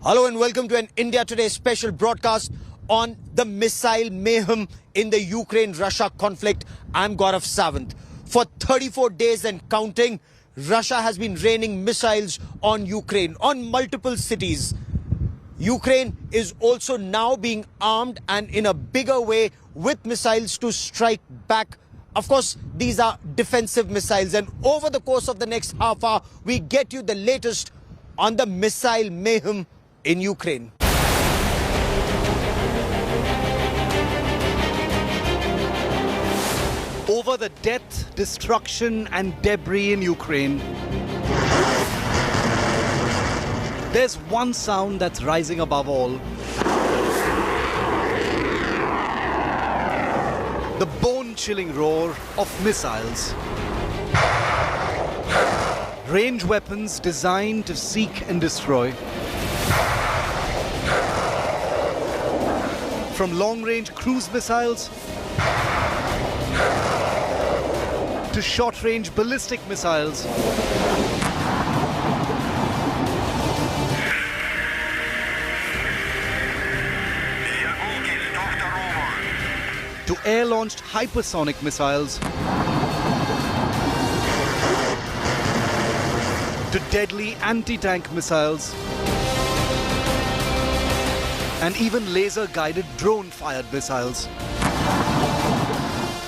Hello and welcome to an India Today special broadcast on the missile mayhem in the Ukraine-Russia conflict. I'm Gaurav Sawant. For 34 days and counting, Russia has been raining missiles on Ukraine, on multiple cities. Ukraine is also now being armed and in a bigger way with missiles to strike back. Of course, these are defensive missiles, and over the course of the next half hour, we get you the latest on the missile mayhem in Ukraine. Over the death, destruction and debris in Ukraine, there's one sound that's rising above all. The bone-chilling roar of missiles. Range weapons designed to seek and destroy. From long-range cruise missiles to short-range ballistic missiles, to air-launched hypersonic missiles, to deadly anti-tank missiles, and even laser-guided drone-fired missiles.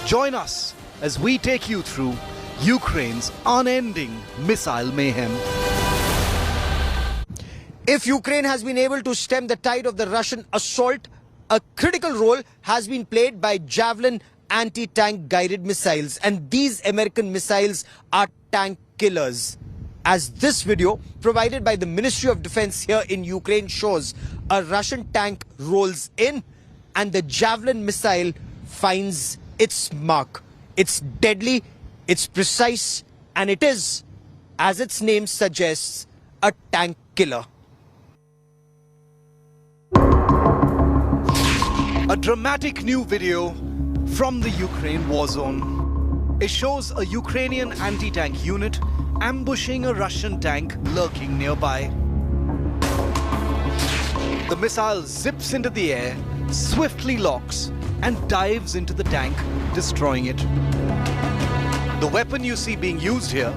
Join us as we take you through Ukraine's unending missile mayhem. If Ukraine has been able to stem the tide of the Russian assault, a critical role has been played by Javelin anti-tank guided missiles, and these American missiles are tank killers. As this video provided by the Ministry of Defense here in Ukraine shows, a Russian tank rolls in and the Javelin missile finds its mark. It's deadly, it's precise, and it is, as its name suggests, a tank killer. A dramatic new video from the Ukraine war zone. It shows a Ukrainian anti-tank unit ambushing a Russian tank lurking nearby. The missile zips into the air, swiftly locks, and dives into the tank, destroying it. The weapon you see being used here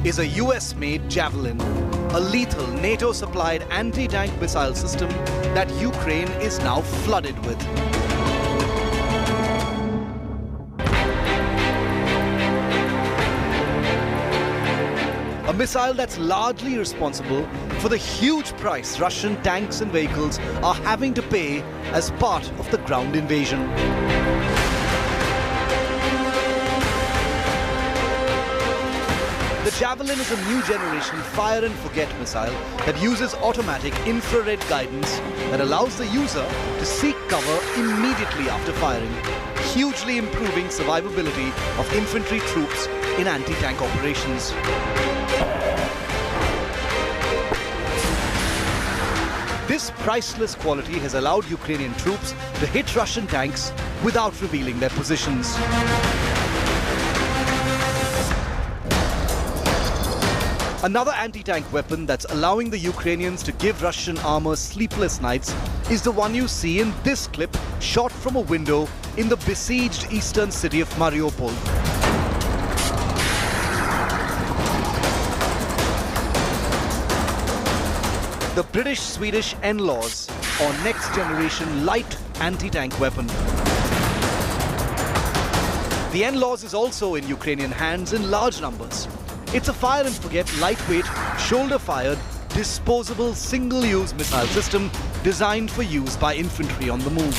is a US-made Javelin, a lethal NATO-supplied anti-tank missile system that Ukraine is now flooded with. A missile that's largely responsible for the huge price Russian tanks and vehicles are having to pay as part of the ground invasion. The Javelin is a new generation fire and forget missile that uses automatic infrared guidance that allows the user to seek cover immediately after firing, hugely improving survivability of infantry troops in anti-tank operations. This priceless quality has allowed Ukrainian troops to hit Russian tanks without revealing their positions. Another anti-tank weapon that's allowing the Ukrainians to give Russian armor sleepless nights is the one you see in this clip shot from a window in the besieged eastern city of Mariupol. The British-Swedish NLAWs, or next-generation light anti-tank weapon. The NLAWs is also in Ukrainian hands in large numbers. It's a fire-and-forget, lightweight, shoulder-fired, disposable, single-use missile system designed for use by infantry on the move.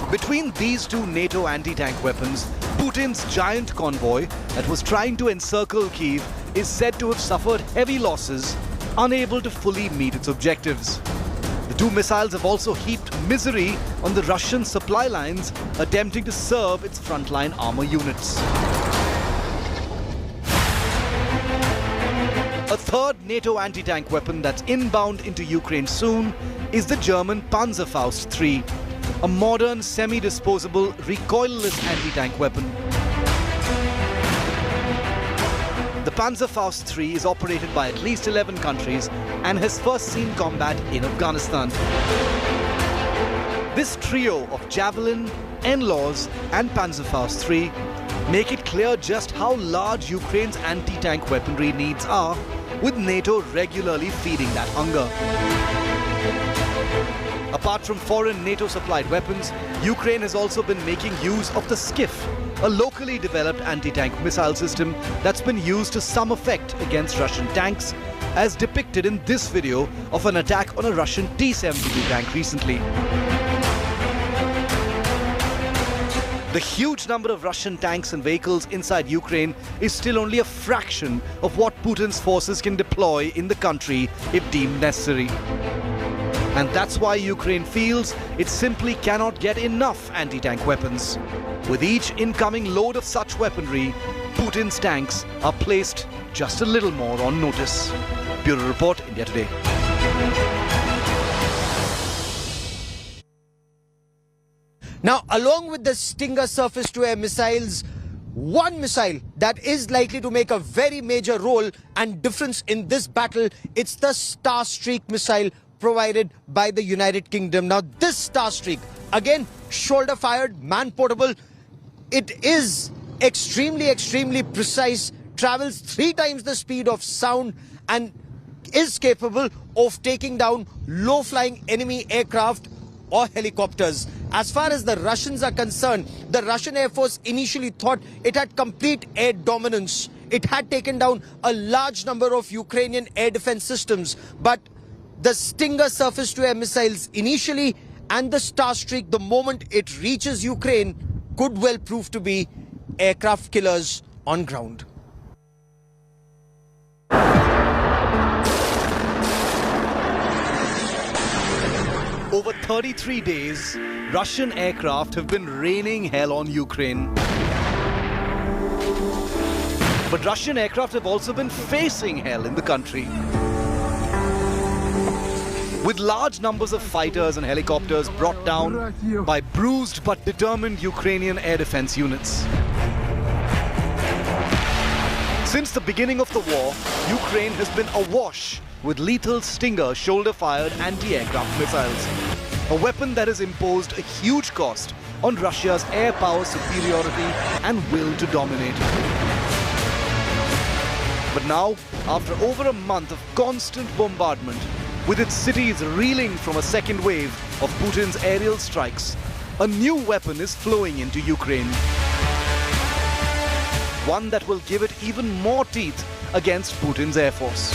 Between these two NATO anti-tank weapons, Putin's giant convoy that was trying to encircle Kyiv is said to have suffered heavy losses, unable to fully meet its objectives. The two missiles have also heaped misery on the Russian supply lines attempting to serve its frontline armor units. A third NATO anti-tank weapon that's inbound into Ukraine soon is the German Panzerfaust III, a modern semi-disposable recoilless anti-tank weapon. The Panzerfaust III is operated by at least 11 countries and has first seen combat in Afghanistan. This trio of Javelin, NLAWs and Panzerfaust III make it clear just how large Ukraine's anti-tank weaponry needs are, with NATO regularly feeding that hunger. Apart from foreign NATO-supplied weapons, Ukraine has also been making use of the Skiff, a locally developed anti-tank missile system that's been used to some effect against Russian tanks, as depicted in this video of an attack on a Russian T-72 tank recently. The huge number of Russian tanks and vehicles inside Ukraine is still only a fraction of what Putin's forces can deploy in the country if deemed necessary. And that's why Ukraine feels it simply cannot get enough anti-tank weapons. With each incoming load of such weaponry, Putin's tanks are placed just a little more on notice. Bureau Report, India Today. Now, along with the Stinger surface-to-air missiles, one missile that is likely to make a very major role and difference in this battle, it's the Starstreak missile provided by the United Kingdom. Now, this Starstreak, again, shoulder-fired, man-portable, it is extremely precise, travels 3 times the speed of sound and is capable of taking down low-flying enemy aircraft or helicopters. As far as the Russians are concerned, the Russian Air Force initially thought it had complete air dominance. It had taken down a large number of Ukrainian air defense systems. But the Stinger surface-to-air missiles initially and the Starstreak, the moment it reaches Ukraine, could well prove to be aircraft killers on ground. Over 33 days, Russian aircraft have been raining hell on Ukraine. But Russian aircraft have also been facing hell in the country, with large numbers of fighters and helicopters brought down by bruised but determined Ukrainian air defense units. Since the beginning of the war, Ukraine has been awash with lethal Stinger shoulder-fired anti-aircraft missiles, a weapon that has imposed a huge cost on Russia's air power superiority and will to dominate. But now, after over a month of constant bombardment, with its cities reeling from a second wave of Putin's aerial strikes, a new weapon is flowing into Ukraine. One that will give it even more teeth against Putin's air force.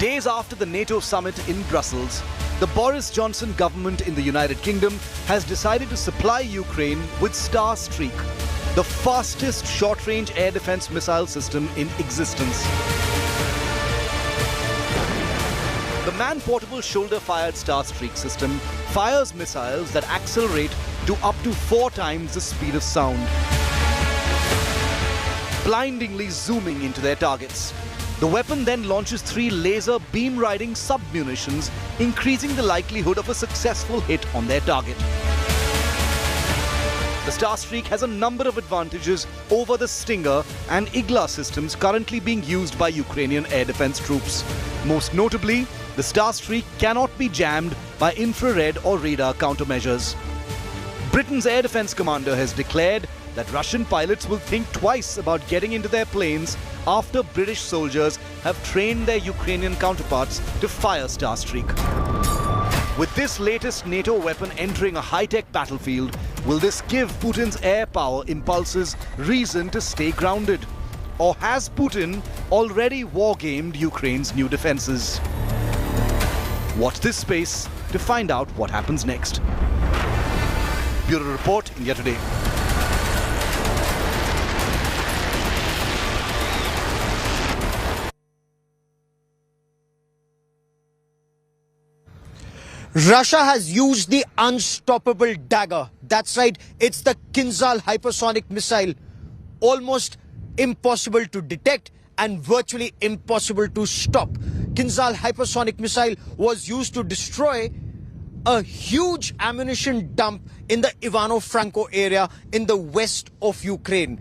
Days after the NATO summit in Brussels, the Boris Johnson government in the United Kingdom has decided to supply Ukraine with Starstreak, the fastest short-range air defense missile system in existence. The man-portable shoulder-fired Starstreak system fires missiles that accelerate to up to 4 times the speed of sound, blindingly zooming into their targets. The weapon then launches 3 laser beam-riding sub-munitions, increasing the likelihood of a successful hit on their target. The Starstreak has a number of advantages over the Stinger and Igla systems currently being used by Ukrainian air defense troops. Most notably, the Starstreak cannot be jammed by infrared or radar countermeasures. Britain's air defense commander has declared that Russian pilots will think twice about getting into their planes after British soldiers have trained their Ukrainian counterparts to fire Starstreak. With this latest NATO weapon entering a high-tech battlefield, will this give Putin's air power impulses reason to stay grounded? Or has Putin already war-gamed Ukraine's new defenses? Watch this space to find out what happens next. Bureau Report, India Today. Russia has used the unstoppable dagger. That's right, it's the Kinzhal hypersonic missile. Almost impossible to detect and virtually impossible to stop. Kinzhal hypersonic missile was used to destroy a huge ammunition dump in the Ivano-Franko area in the west of Ukraine.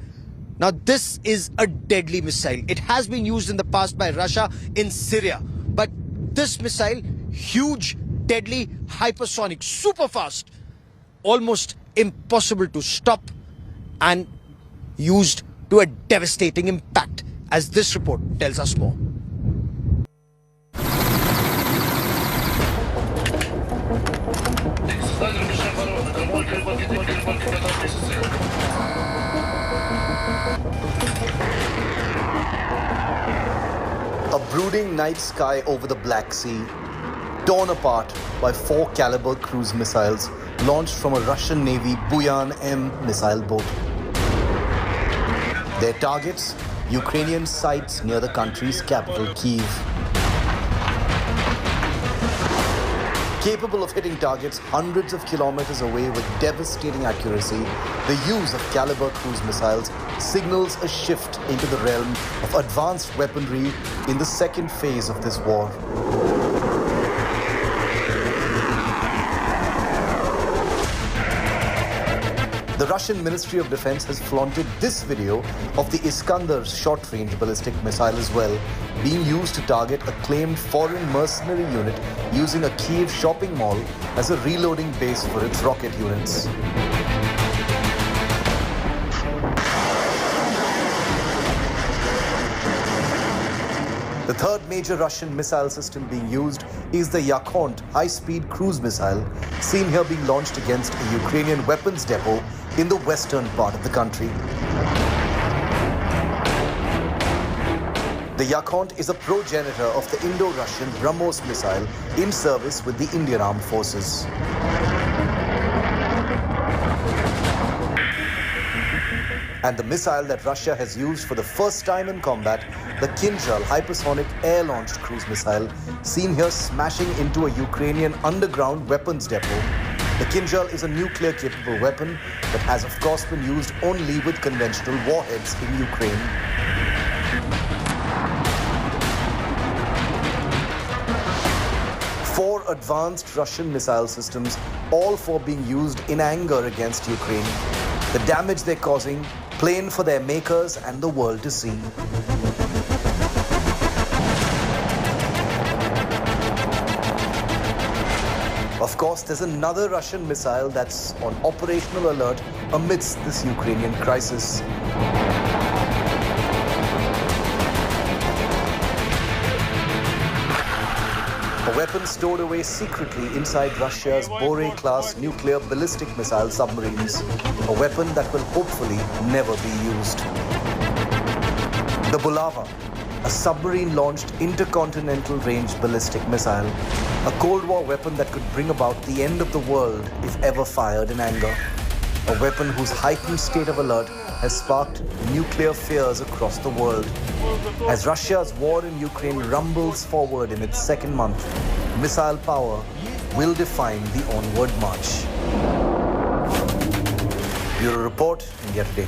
Now, this is a deadly missile. It has been used in the past by Russia in Syria. But this missile, huge, deadly, hypersonic, super fast, almost impossible to stop and used to a devastating impact, as this report tells us more. A brooding night sky over the Black Sea, torn apart by 4 caliber cruise missiles launched from a Russian Navy Buyan M missile boat. Their targets, Ukrainian sites near the country's capital, Kyiv. Capable of hitting targets hundreds of kilometers away with devastating accuracy, the use of caliber cruise missiles signals a shift into the realm of advanced weaponry in the second phase of this war. The Russian Ministry of Defense has flaunted this video of the Iskander short-range ballistic missile as well, being used to target a claimed foreign mercenary unit using a Kyiv shopping mall as a reloading base for its rocket units. The third major Russian missile system being used is the Yakhont high-speed cruise missile, seen here being launched against a Ukrainian weapons depot in the western part of the country. The Yakhont is a progenitor of the Indo-Russian BrahMos missile in service with the Indian Armed Forces. And the missile that Russia has used for the first time in combat, the Kinzhal hypersonic air-launched cruise missile, seen here smashing into a Ukrainian underground weapons depot. The Kinzhal is a nuclear-capable weapon that has of course been used only with conventional warheads in Ukraine. Four advanced Russian missile systems, all four being used in anger against Ukraine. The damage they're causing, plain for their makers and the world to see. Of course, there's another Russian missile that's on operational alert amidst this Ukrainian crisis. A weapon stored away secretly inside Russia's Bore-class nuclear ballistic missile submarines. A weapon that will hopefully never be used. The Bulava, a submarine-launched intercontinental range ballistic missile. A Cold War weapon that could bring about the end of the world if ever fired in anger. A weapon whose heightened state of alert has sparked nuclear fears across the world. As Russia's war in Ukraine rumbles forward in its second month, missile power will define the onward march. Bureau Report, India Today.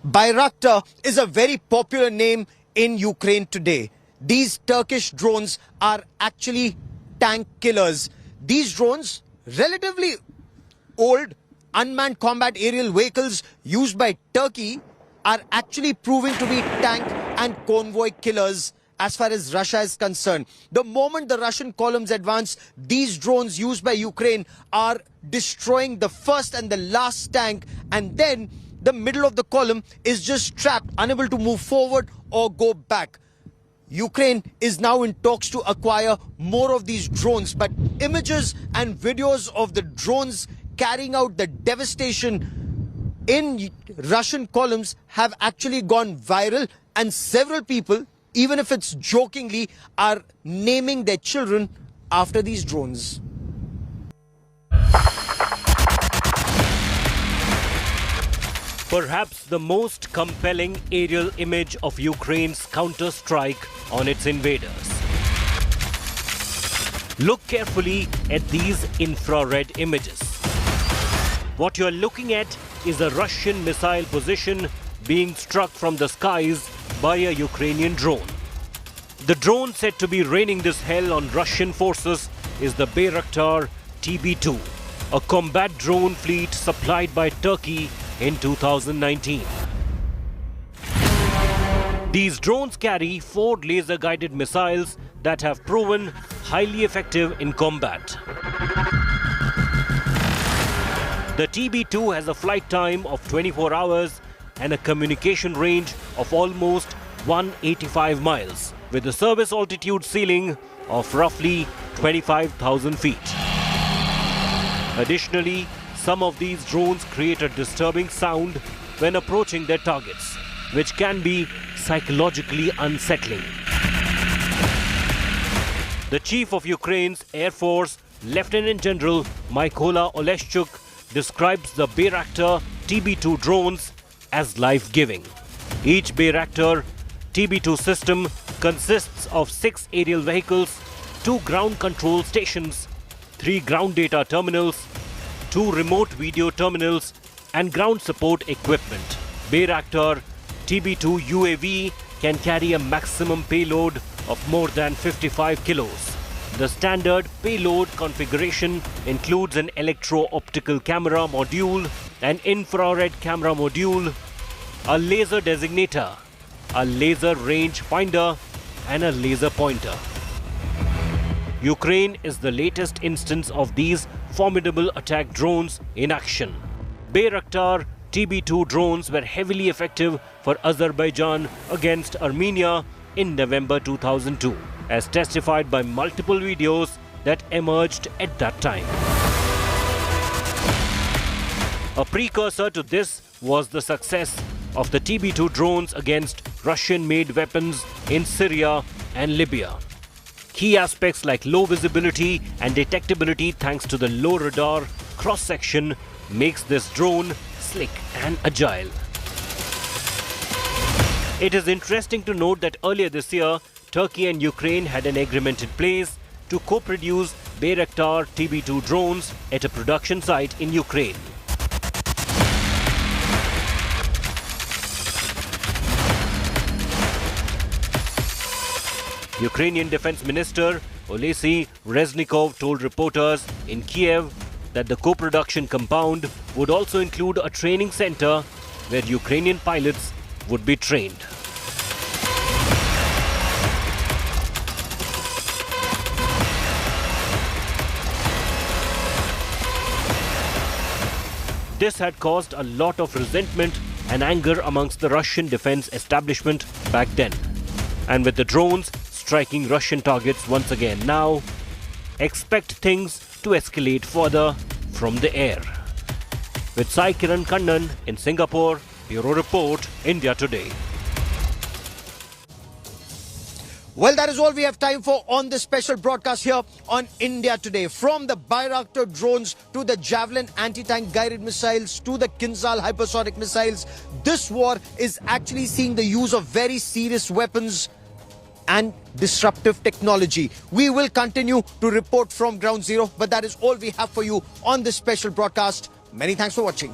Bayraktar is a very popular name in Ukraine today. These Turkish drones are actually tank killers. These drones, relatively old unmanned combat aerial vehicles used by Turkey, are actually proving to be tank and convoy killers as far as Russia is concerned. The moment the Russian columns advance, these drones used by Ukraine are destroying the first and the last tank, and then the middle of the column is just trapped, unable to move forward or go back. Ukraine is now in talks to acquire more of these drones, but images and videos of the drones carrying out the devastation in Russian columns have actually gone viral, and several people, even if it's jokingly, are naming their children after these drones. Perhaps the most compelling aerial image of Ukraine's counter-strike on its invaders. Look carefully at these infrared images. What you're looking at is a Russian missile position being struck from the skies by a Ukrainian drone. The drone said to be raining this hell on Russian forces is the Bayraktar TB2. a combat drone fleet supplied by Turkey in 2019. These drones carry 4 laser-guided missiles that have proven highly effective in combat. The TB2 has a flight time of 24 hours and a communication range of almost 185 miles, with a service altitude ceiling of roughly 25,000 feet. Additionally, some of these drones create a disturbing sound when approaching their targets, which can be psychologically unsettling. The chief of Ukraine's Air Force, Lieutenant General Mykola Oleshchuk, describes the Bayraktar TB2 drones as life-giving. Each Bayraktar TB2 system consists of 6 aerial vehicles, 2 ground control stations, 3 ground data terminals, 2 remote video terminals, and ground support equipment. Bayraktar TB2 UAV can carry a maximum payload of more than 55 kilos. The standard payload configuration includes an electro-optical camera module, an infrared camera module, a laser designator, a laser range finder, and a laser pointer. Ukraine is the latest instance of these formidable attack drones in action. Bayraktar TB2 drones were heavily effective for Azerbaijan against Armenia in November 2002, as testified by multiple videos that emerged at that time. A precursor to this was the success of the TB2 drones against Russian-made weapons in Syria and Libya. Key aspects like low visibility and detectability thanks to the low radar cross-section makes this drone slick and agile. It is interesting to note that earlier this year, Turkey and Ukraine had an agreement in place to co-produce Bayraktar TB2 drones at a production site in Ukraine. Ukrainian Defense Minister Oleksiy Reznikov told reporters in Kyiv that the co-production compound would also include a training center where Ukrainian pilots would be trained. This had caused a lot of resentment and anger amongst the Russian defense establishment back then. And with the drones striking Russian targets once again now, expect things to escalate further from the air. With Sai Kiran Kannan in Singapore, Bureau Report, India Today. Well, that is all we have time for on this special broadcast here on India Today. From the Bayraktar drones to the Javelin anti-tank guided missiles to the Kinzhal hypersonic missiles, this war is actually seeing the use of very serious weapons and disruptive technology. We will continue to report from Ground Zero, but that is all we have for you on this special broadcast. Many thanks for watching.